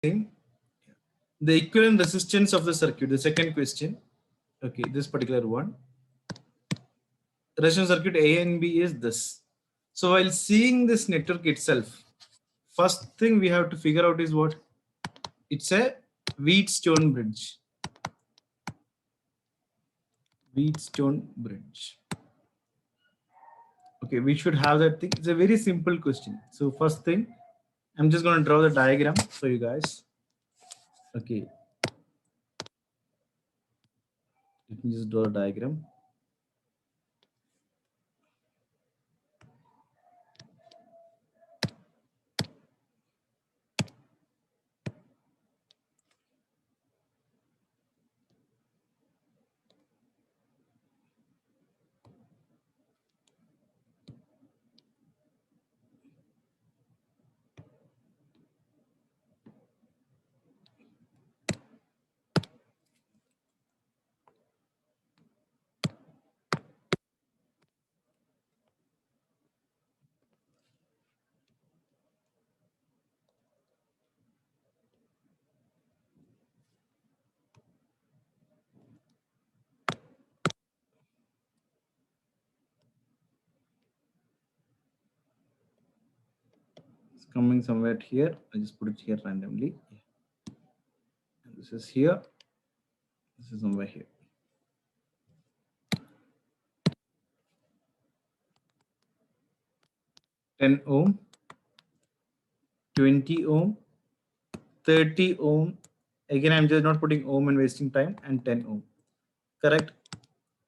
thing, the equivalent resistance of the circuit, the second question. Okay, this particular one. Resistance circuit A and B is this. So while seeing this network itself, first thing we have to figure out is what? It's a Wheatstone bridge. Wheatstone bridge. Okay, we should have that thing. It's a very simple question. So first thing, I'm just going to draw the diagram for you guys. Okay. Let me just draw a diagram. It's coming somewhere here. I just put it here randomly. And this is here. This is somewhere here. 10 ohm, 20 ohm, 30 ohm. Again, I'm just not putting ohm and wasting time, and 10 ohm. Correct?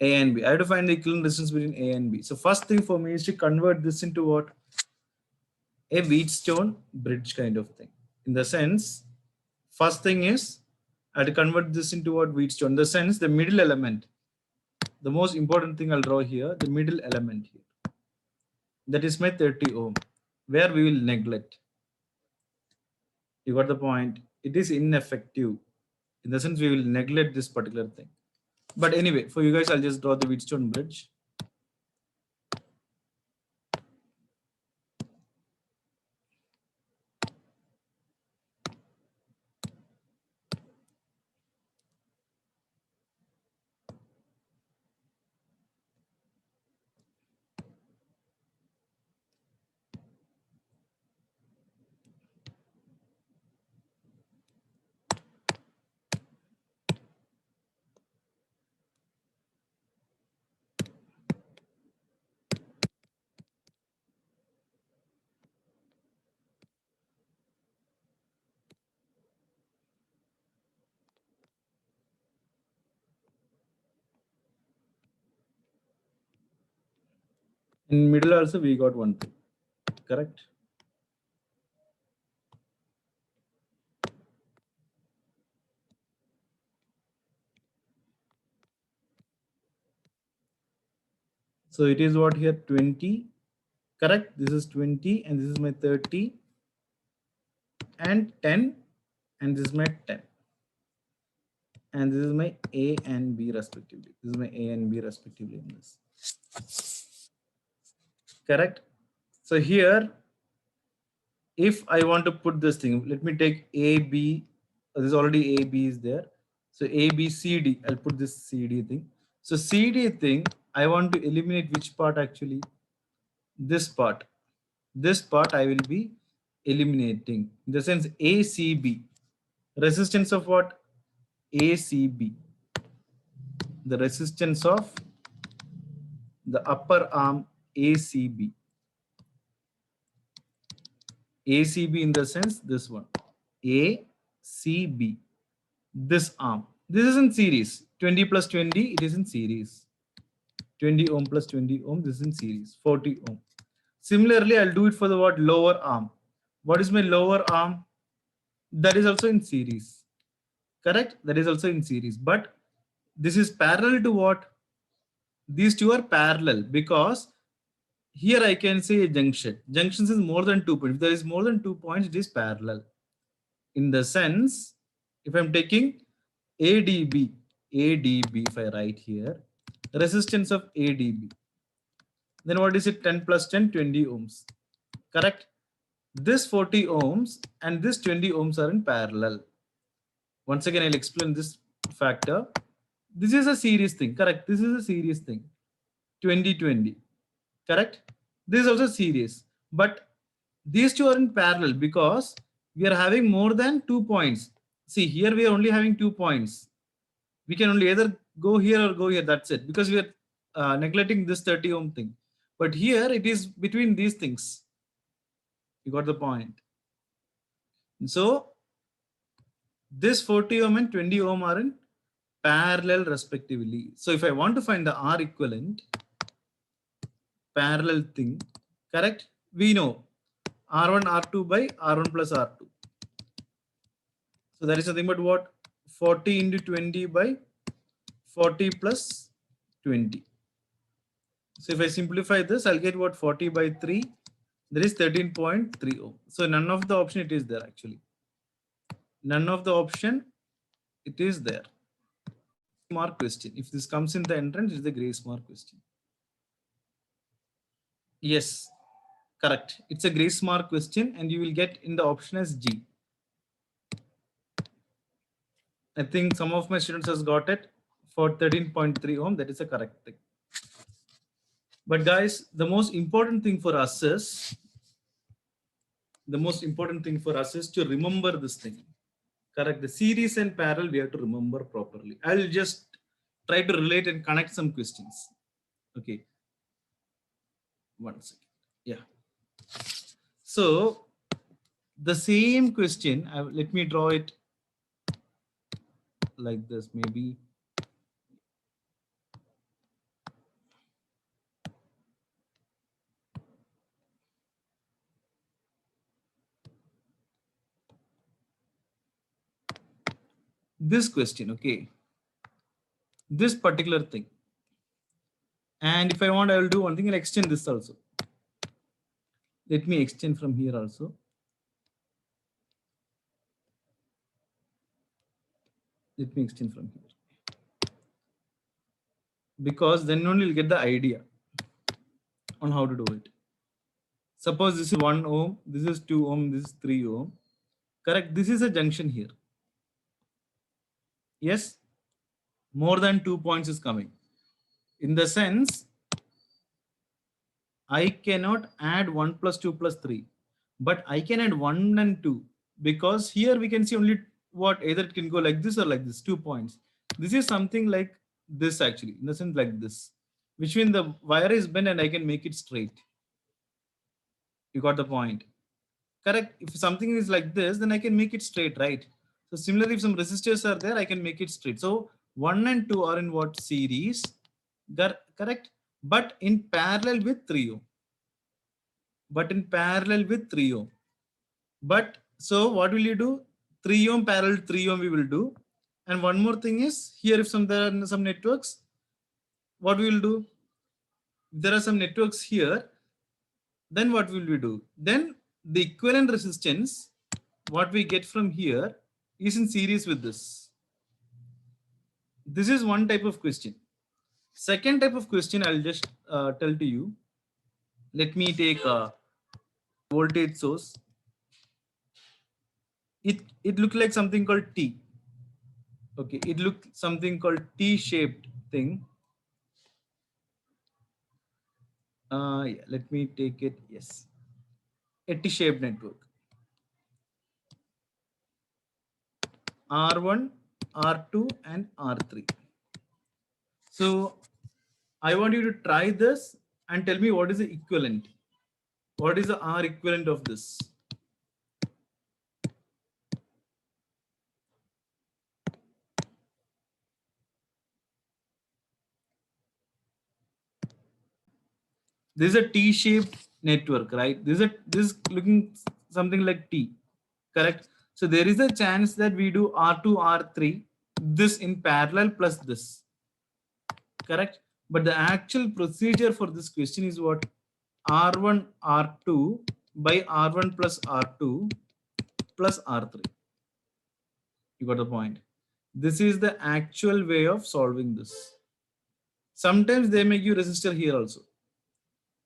A and B. I have to find the equivalent resistance between A and B. So first thing for me is to convert this into what? A Wheatstone bridge kind of thing. In the sense, first thing is I have to convert this into what? Wheatstone. In the sense, the middle element. The most important thing I'll draw here, the middle element here. That is my 30 ohm, where we will neglect. You got the point? It is ineffective. In the sense, we will neglect this particular thing. But anyway, for you guys, I'll just draw the Wheatstone bridge. In middle also, we got one thing. Correct? So it is what here? 20. Correct? This is 20 and this is my 30 and 10 and this is my 10. And this is my A and B respectively. This is my A and B respectively in this. Correct? So here, if I want to put this thing, let me take A, B. There's already A, B is there. So A, B, C, D. I'll put this C, D thing. So C, D thing, I want to eliminate which part actually? This part. This part I will be eliminating. In the sense ACB. Resistance of what? ACB. The resistance of the upper arm ACB. ACB in the sense this one. ACB. This arm. This is in series. 20 plus 20, it is in series. 20 ohm plus 20 ohm, this is in series. 40 ohm. Similarly, I'll do it for the what? Lower arm. What is my lower arm? That is also in series. Correct? That is also in series. But this is parallel to what? These two are parallel because here I can say a junction. Junctions is more than 2 points. If there is more than 2 points, it is parallel. In the sense, if I'm taking ADB, if I write here, resistance of ADB, then what is it? 10 plus 10, 20 ohms. Correct? this 40 ohms and this 20 ohms are in parallel. Once again, I'll explain this factor. This is a series thing, correct? This is a series thing. 2020, correct? This is also series, but these two are in parallel because we are having more than 2 points. See, here we are only having 2 points. We can only either go here or go here. That's it, because we are neglecting this 30 ohm thing. But here it is between these things. You got the point. So this 40 ohm and 20 ohm are in parallel respectively. So if I want to find the R equivalent parallel thing, correct? We know R1 R2 by R1 plus R2. So that is nothing but what? 40 into 20 by 40 plus 20. So if I simplify this, I'll get what? 40 by 3. That is 13.3 ohm. So none of the option it is there actually. None of the option it is there. Mark question. If this comes in the entrance, it's the grace mark question. Yes, correct. It's a grace mark question and you will get in the option as G. I think some of my students has got it for 13.3 ohm. That is a correct thing. But guys, the most important thing for us is to remember this thing. Correct. The series and parallel we have to remember properly. I'll just try to relate and connect some questions. Okay. 1 second. Yeah. So the same question, let me draw it like this maybe. This question, okay. This particular thing. And if I want, I will do one thing, I'll extend this also. Let me extend from here also. Let me extend from here. Because then only you'll get the idea on how to do it. Suppose this is 1 ohm, this is 2 ohm, this is 3 ohm. Correct. This is a junction here. Yes. More than 2 points is coming. In the sense, I cannot add 1 plus 2 plus 3, but I can add 1 and 2 because here we can see only what either it can go like this or like this, 2 points. This is something like this actually, in the sense like this, which means the wire is bent and I can make it straight. You got the point. Correct. If something is like this, then I can make it straight, right? So similarly, if some resistors are there, I can make it straight. So 1 and 2 are in what? Series. Correct. But in parallel with 3 ohm. But in parallel with 3 ohm. But so what will you do? 3 ohm parallel 3 ohm we will do. And one more thing is here, if there are some networks, what we will do? If there are some networks here, then what will we do? Then the equivalent resistance, what we get from here, is in series with this. This is one type of question. Second type of question, I'll just tell to you. Let me take a voltage source. It looked like something called T. Okay, it looked something called T-shaped thing. Yeah, let me take it. Yes, a T-shaped network. R1, R2, and R3. So I want you to try this and tell me what is the equivalent. What is the R equivalent of this? This is a T-shaped network, right? This is looking something like T, correct? So there is a chance that we do R2, R3, this in parallel plus this, correct? But the actual procedure for this question is what? R1, R2 by R1 plus R2 plus R3. You got the point. This is the actual way of solving this. Sometimes they make you resistor here also.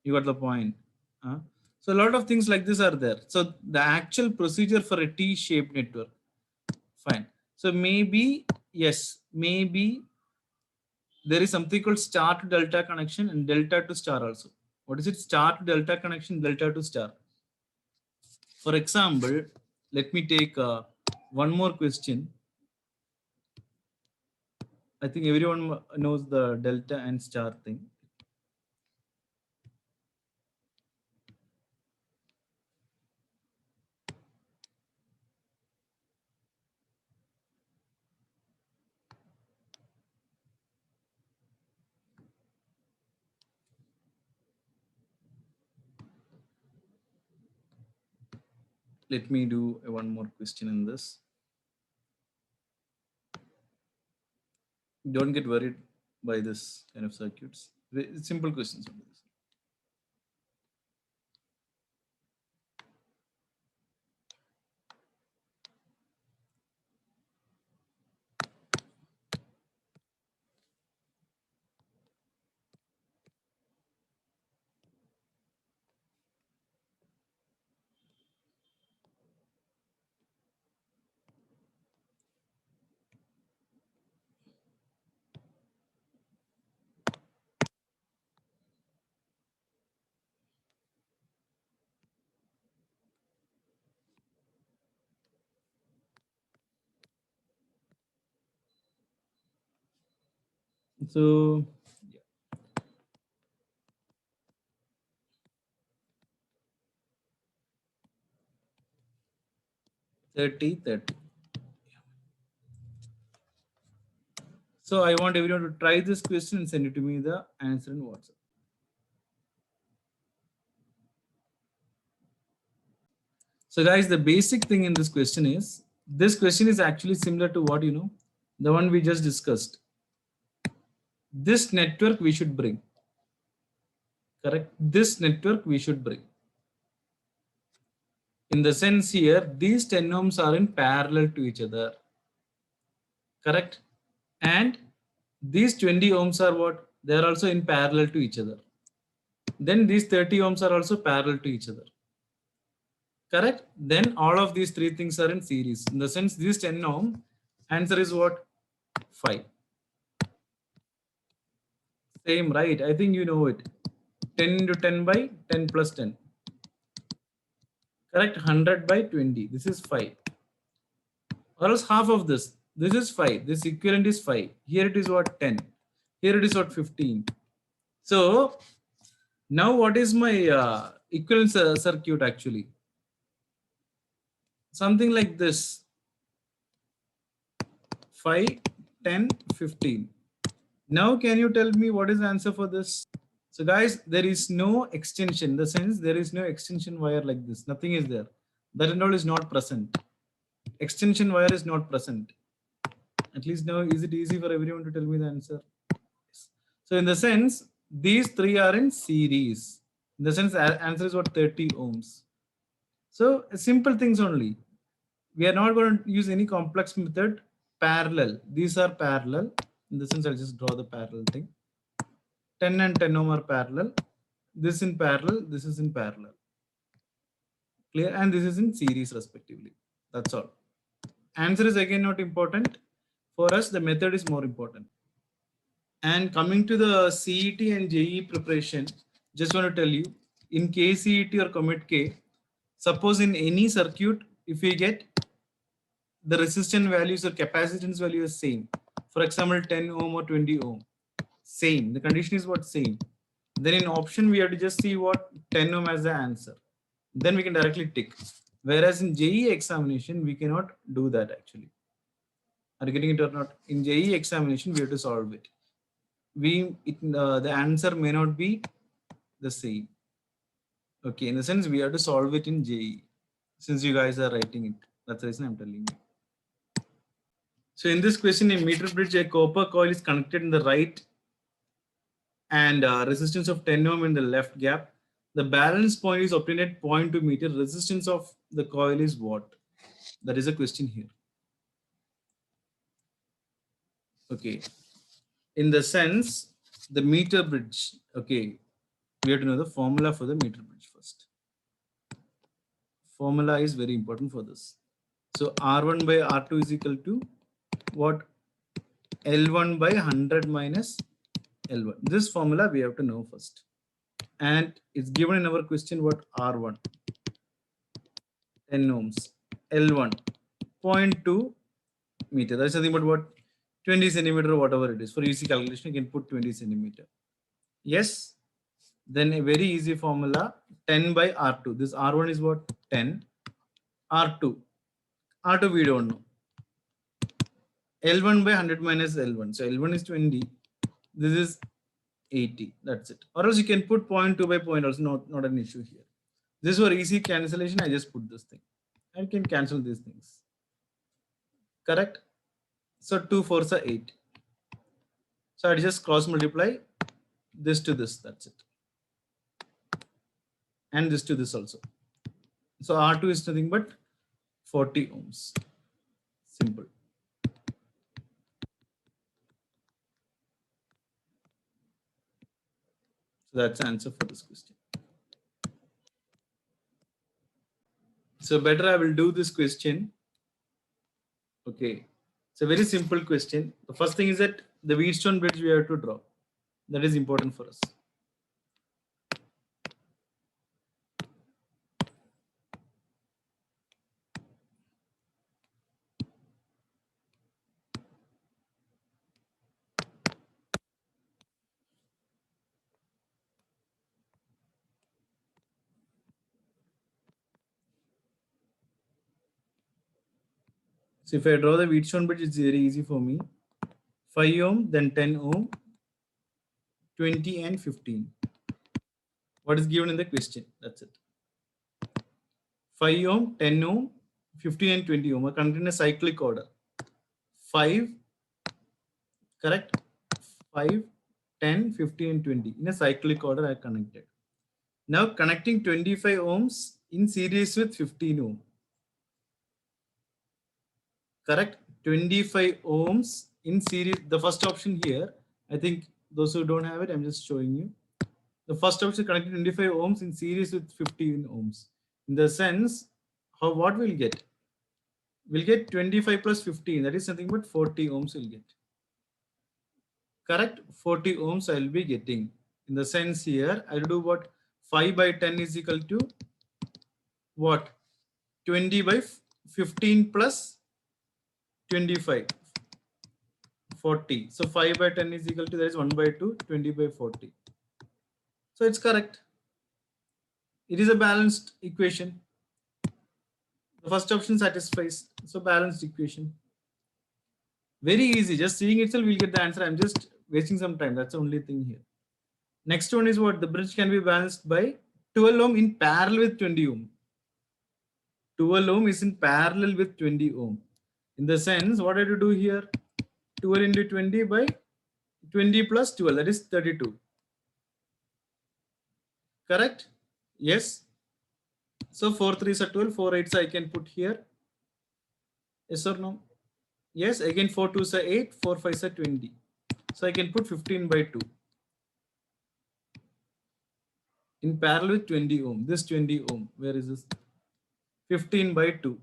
You got the point. So a lot of things like this are there. So the actual procedure for a T-shaped network, fine. So maybe, yes, maybe there is something called star to delta connection and delta to star also. What is it? Star to delta connection, delta to star. For example, let me take one more question. I think everyone knows the delta and star thing. Let me do one more question in this. Don't get worried by this kind of circuits. Simple questions only. So, yeah. 30, 30. So I want everyone to try this question and send it to me the answer in WhatsApp. So guys, the basic thing in this question is actually similar to what you know, the one we just discussed. This network we should bring. Correct? This network we should bring. In the sense here, these 10 ohms are in parallel to each other. Correct? And these 20 ohms are what? They are also in parallel to each other. Then these 30 ohms are also parallel to each other. Correct? Then all of these three things are in series. In the sense, this 10 ohm, answer is what? 5. Same, right? I think you know it. 10 into 10 by 10 plus 10. Correct? 100 by 20. This is 5. Or else half of this. This is 5. This equivalent is 5. Here it is what? 10. Here it is what? 15. So now what is my equivalent circuit actually? Something like this. 5, 10, 15. Now can you tell me what is the answer for this? So guys, there is no extension. In the sense, there is no extension wire like this. Nothing is there. That and all is not present. Extension wire is not present. At least now, is it easy for everyone to tell me the answer? Yes. So in the sense, these three are in series. In the sense, answer is what? 30 ohms. So simple things only. We are not going to use any complex method. Parallel. These are parallel. In the sense, I'll just draw the parallel thing. 10 and 10 ohm are parallel. This in parallel. This is in parallel. Clear? And this is in series respectively. That's all. Answer is again not important. For us, the method is more important. And coming to the CET and JE preparation, just want to tell you, in KCET or Commit K, suppose in any circuit, if we get the resistance values or capacitance value is same, for example, 10 ohm or 20 ohm, same. The condition is what? Same. Then in option, we have to just see what 10 ohm as the answer. Then we can directly tick. Whereas in JE examination, we cannot do that actually. Are you getting it or not? In JE examination, we have to solve it. The answer may not be the same. Okay, in the sense we have to solve it in JE. Since you guys are writing it, that's the reason I'm telling you. So in this question, in meter bridge, a copper coil is connected in the right and resistance of 10 ohm in the left gap. The balance point is obtained at 0.2 meter. Resistance of the coil is what? That is a question here. Okay. In the sense, the meter bridge, okay, we have to know the formula for the meter bridge first. formula is very important for this. So R1 by R2 is equal to what? L1 by 100 minus L1. This formula we have to know first. And it's given in our question what? R1, 10 ohms, L1, 0.2 meter. That's nothing but what? 20 centimeter or whatever it is. For easy calculation, you can put 20 centimeter. Yes. Then a very easy formula, 10 by R2. This R1 is what? 10. R2. R2 we don't know. L1 by 100 minus L1. So L1 is 20. This is 80. That's it. Or else you can put 0.2 by 0. Also not an issue here. This for easy cancellation. I just put this thing. I can cancel these things. Correct? So 2 4s are 8. So I just cross multiply this to this. That's it. And this to this also. So R2 is nothing but 40 ohms. Simple. So that's the answer for this question. So better I will do this question. Okay. It's a very simple question. The first thing is that the Wheatstone bridge we have to draw. That is important for us. So if I draw the Wheatstone bridge, it's very easy for me. 5 ohm, then 10 ohm, 20 and 15. What is given in the question? That's it. 5 ohm, 10 ohm, 15 and 20 ohm are connected in a cyclic order. 5, correct? 5, 10, 15 and 20 in a cyclic order are connected. Now connecting 25 ohms in series with 15 ohm. Correct? 25 ohms in series. The first option here, I think those who don't have it, I'm just showing you. The first option connected 25 ohms in series with 15 ohms. In the sense, what we'll get? We'll get 25 plus 15. That is nothing but 40 ohms we'll get. Correct? 40 ohms I'll be getting. In the sense here, I'll do what? 5 by 10 is equal to what? 20 by 15 plus 25. 40. So 5 by 10 is equal to, that is 1 by 2, 20 by 40. So it's correct. It is a balanced equation. The first option satisfies. So balanced equation. Very easy. Just seeing itself, we'll get the answer. I'm just wasting some time. That's the only thing here. Next one is what? The bridge can be balanced by 12 ohm in parallel with 20 ohm. 12 ohm is in parallel with 20 ohm. In the sense, what I have to do here? 12 into 20 by 20 plus 12. That is 32. Correct? Yes. So 4 3s are 12, 4 8s I can put here. Yes or no? Yes. Again 4 2s are 8, 4 5s are 20. So I can put 15 by 2. In parallel with 20 ohm. This 20 ohm. Where is this? 15 by 2.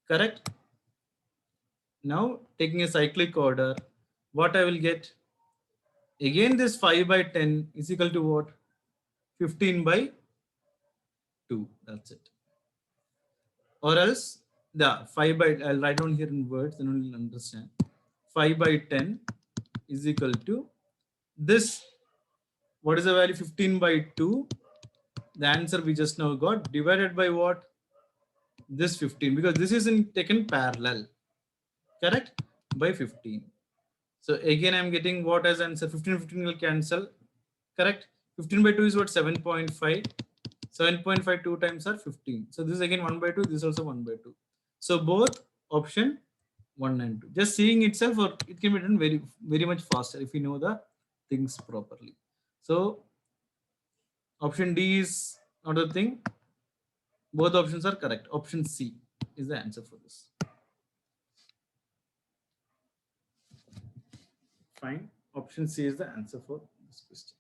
Correct? Now taking a cyclic order, what I will get? Again this 5 by 10 is equal to what? 15 by 2. That's it. Or else the 5 by, I'll write down here in words, then you'll understand. 5 by 10 is equal to this. What is the value? 15 by 2. The answer we just now got divided by what? This 15, because this is in taken parallel. Correct? By 15. So again, I'm getting what as answer? 15 15 will cancel. Correct? 15 by 2 is what? 7.5. 7.5 2 times are 15. So this is again 1 by 2. This is also 1 by 2. So both option 1 and 2. Just seeing itself, or it can be done very much faster if you know the things properly. So option D is not a thing. Both options are correct. Option C is the answer for this. Fine. Option C is the answer for this question.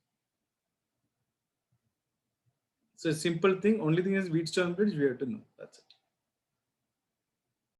So a simple thing, only thing is Wheatstone bridge, we have to know. That's it.